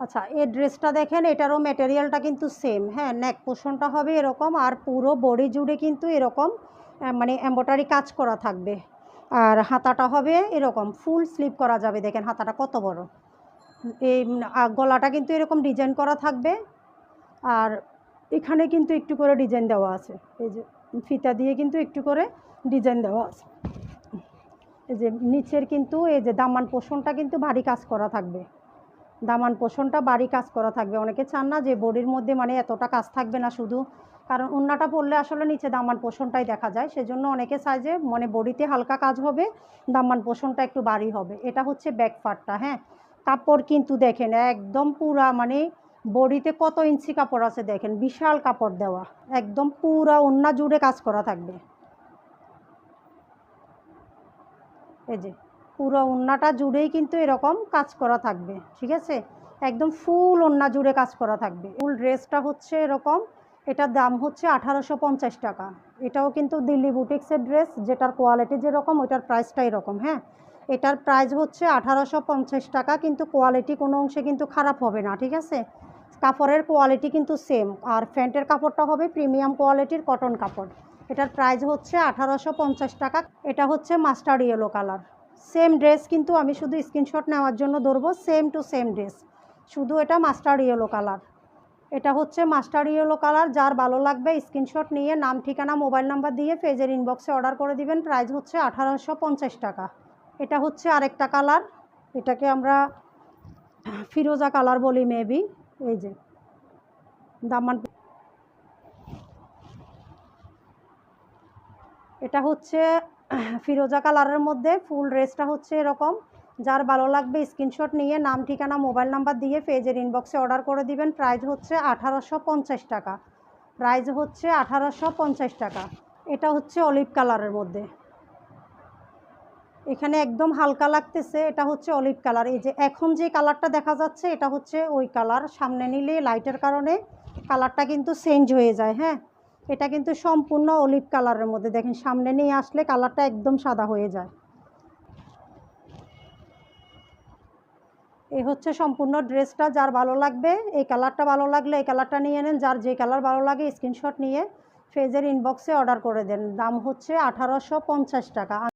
আচ্ছা, এই ড্রেসটা দেখেন, এটারও ম্যাটেরিয়ালটা কিন্তু সেম। হ্যাঁ, নেক পোর্শনটা হবে এরকম, আর পুরো বডি জুড়ে কিন্তু এরকম মানে এমব্রয়ডারি কাজ করা থাকবে। আর হাতাটা হবে এরকম ফুল স্লিভ করা যাবে। দেখেন হাতাটা কত বড়। এই গলাটা কিন্তু এরকম ডিজাইন করা থাকবে। আর এখানে কিন্তু একটু করে ডিজাইন দেওয়া আছে, এই যে ফিতা দিয়ে কিন্তু একটু করে ডিজাইন দেওয়া আছে। এই যে নিচের কিন্তু এই যে দামান পোর্শনটা কিন্তু ভারী কাজ করা থাকবে। দামান পোর্শনটা ভারী কাজ করা থাকবে। অনেকে চান না যে বডির মধ্যে মানে এতটা কাজ থাকবে না শুধু, কারণ ওড়নাটা পরলে আসলে নিচে দামান পোর্শনটাই দেখা যায়। সেজন্য অনেকে চায় যে মানে বডিতে হালকা কাজ হবে, দামান পোর্শনটা একটু ভারী হবে। এটা হচ্ছে ব্যাক পার্টটা। হ্যাঁ, কাপড় কিন্তু দেখেন একদম পুরা মানে বডিতে কত ইঞ্চি কাপড় আছে দেখেন, বিশাল কাপড় দেওয়া, একদম পুরা ওড়না জুড়ে কাজ করা থাকবে। এই যে পুরো ওড়নাটা জুড়েই কিন্তু এরকম কাজ করা থাকবে, ঠিক আছে। একদম ফুল ওড়না জুড়ে কাজ করা থাকবে। ফুল ড্রেসটা হচ্ছে এরকম, এটার দাম হচ্ছে 1850 টাকা। এটাও কিন্তু দিল্লি বুটিক্সের ড্রেস, যেটার কোয়ালিটি যেরকম ওইটার প্রাইসটা এরকম। হ্যাঁ, এটার প্রাইস হচ্ছে 1850 টাকা, কিন্তু কোয়ালিটি কোনো অংশে কিন্তু খারাপ হবে না, ঠিক আছে। কাপড়ের কোয়ালিটি কিন্তু সেম। আর প্যান্টের কাপড়টা হবে প্রিমিয়াম কোয়ালিটির কটন কাপড়। এটার প্রাইস হচ্ছে 1850 টাকা। এটা হচ্ছে mustard yellow colour. Same dress, কিন্তু আমি শুধু স্ক্রিনশট নেওয়ার জন্য ধরবো, সেম টু সেম ড্রেস, শুধু এটা মাস্টার্ড ইয়েলো কালার। এটা হচ্ছে মাস্টার্ড ইয়েলো কালার। যার ভালো লাগবে স্ক্রিনশট নিয়ে নাম, ঠিকানা, মোবাইল নাম্বার দিয়ে পেজের ইনবক্সে অর্ডার করে দিবেন। প্রাইস হচ্ছে 1850 টাকা। এটা হচ্ছে আরেকটা কালার, এটাকে আমরা ফিরোজা কালার বলি মেবি। এই যে দামান, এটা হচ্ছে ফিরোজা কালারের মধ্যে ফুল ড্রেসটা হচ্ছে এরকম। যার ভালো লাগবে স্ক্রিনশট নিয়ে নাম, ঠিকানা, মোবাইল নাম্বার দিয়ে পেজের ইনবক্সে অর্ডার করে দিবেন। প্রাইস হচ্ছে 1850 টাকা। প্রাইস হচ্ছে 1850 টাকা। এটা হচ্ছে অলিভ কালারের মধ্যে, এখানে একদম হালকা লাগতেছে, এটা হচ্ছে অলিভ কালার। এই যে এখন যে কালারটা দেখা যাচ্ছে এটা হচ্ছে ওই কালার। সামনে নিলে লাইটের কারণে কালারটা কিন্তু চেঞ্জ হয়ে যায়। হ্যাঁ, এটা কিন্তু সম্পূর্ণ অলিভ কালারের মধ্যে। দেখেন সামনে নিয়ে আসলে কালারটা একদম সাদা হয়ে যায়। এই হচ্ছে সম্পূর্ণ ড্রেসটা। যার ভালো লাগবে, এই কালারটা ভালো লাগলে এই কালারটা নিয়ে নেন। যার যে কালার ভালো লাগে স্ক্রিনশট নিয়ে পেজের ইনবক্সে অর্ডার করে দেন। দাম হচ্ছে 1850 টাকা।